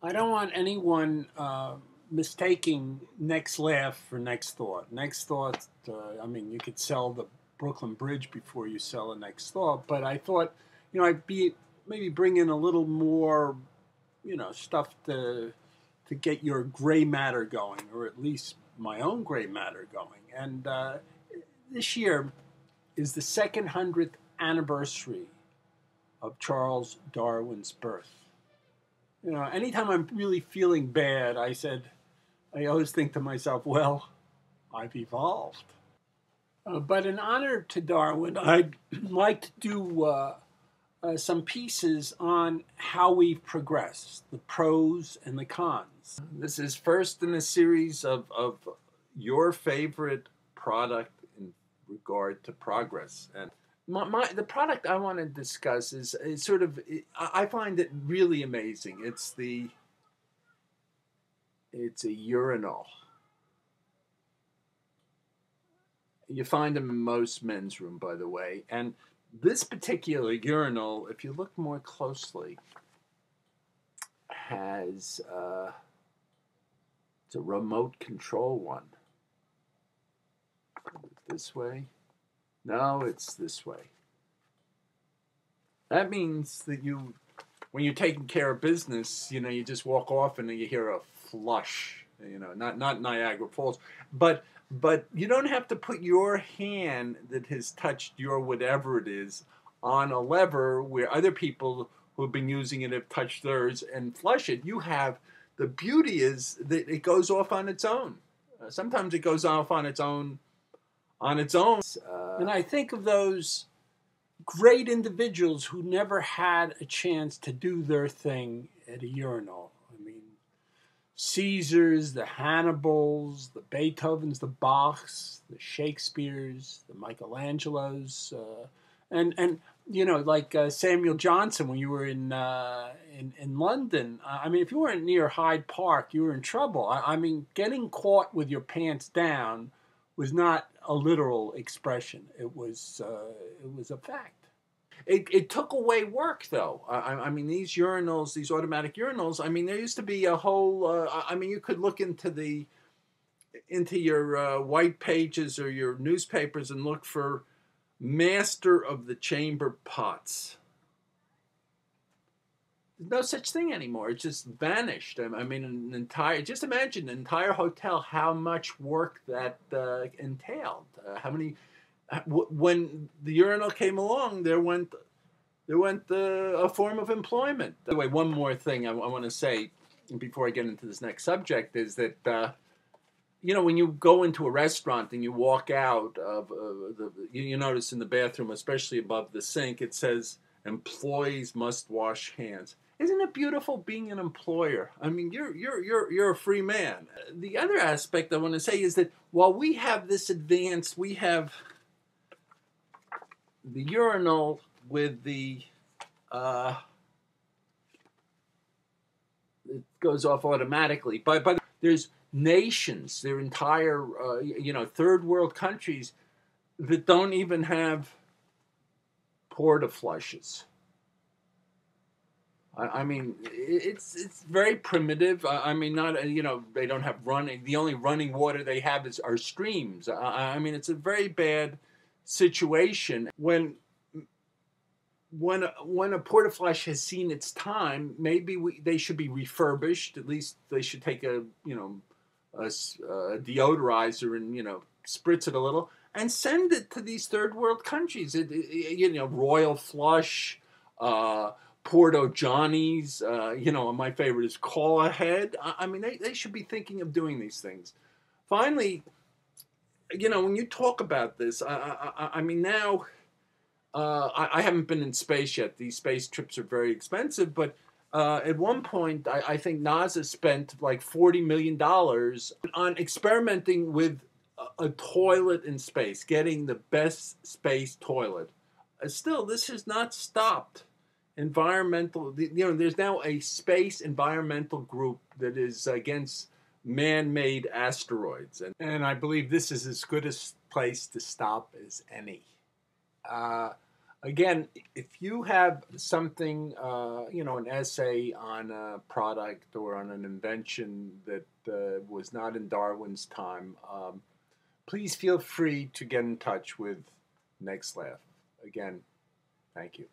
I don't want anyone mistaking next laugh for next thought. Next thought, I mean, you could sell the Brooklyn Bridge before you sell a next thought, but I thought, I'd be maybe bring in a little more, stuff to get your gray matter going, or at least my own gray matter going. And this year is the 200th anniversary of Charles Darwin's birth. Anytime I'm really feeling bad, I always think to myself, well, I've evolved. But in honor to Darwin, I'd like to do some pieces on how we've progressed, the pros and the cons. This is first in a series of your favorite product in regard to progress. And the product I want to discuss is sort of, I find it really amazing. It's a urinal. You find them in most men's room, by the way. And this particular urinal, if you look more closely, has it's a remote control one. This way? No, it's this way. That means that when you're taking care of business, you just walk off and then you hear a flush. Not Niagara Falls, but you don't have to put your hand that has touched your whatever it is on a lever where other people who have been using it have touched theirs and flush it. The beauty is that it goes off on its own. Sometimes it goes off on its own. And I think of those great individuals who never had a chance to do their thing at a urinal. I mean, Caesars, the Hannibals, the Beethovens, the Bachs, the Shakespeares, the Michelangelos, and like Samuel Johnson when you were in London. I mean, if you weren't near Hyde Park, you were in trouble. I mean, getting caught with your pants down was not a literal expression. It was a fact. It took away work, though. I mean, these urinals, these automatic urinals. I mean, there used to be a whole. I mean, you could look into your white pages or your newspapers and look for master of the chamber pots. There's no such thing anymore. It just vanished. I mean, just imagine an entire hotel, how much work that entailed. When the urinal came along, there went a form of employment. Anyway, one more thing I want to say before I get into this next subject is that when you go into a restaurant and you walk out of you notice in the bathroom, especially above the sink, it says employees must wash hands. Isn't it beautiful being an employer? I mean, you're a free man. The other aspect I want to say is that while we have this advance, we have the urinal with the it goes off automatically. But there's nations, their entire third world countries that don't even have porta flushes. I mean, it's very primitive. I mean, not they don't have running. The only running water they have are streams. I mean, it's a very bad situation when a porta flush has seen its time. Maybe they should be refurbished. At least they should take a deodorizer and spritz it a little and send it to these third world countries. Royal Flush. Porto Johnny's, my favorite is Call Ahead. I mean, they should be thinking of doing these things. Finally, when you talk about this, I mean, now, I haven't been in space yet. These space trips are very expensive, but at one point, I think NASA spent like $40 million on experimenting with a toilet in space, getting the best space toilet. Still, this has not stopped. There's now a space environmental group that is against man-made asteroids, and I believe this is as good a place to stop as any. Again, if you have something, an essay on a product or on an invention that was not in Darwin's time, please feel free to get in touch with Next Laugh. Again, thank you.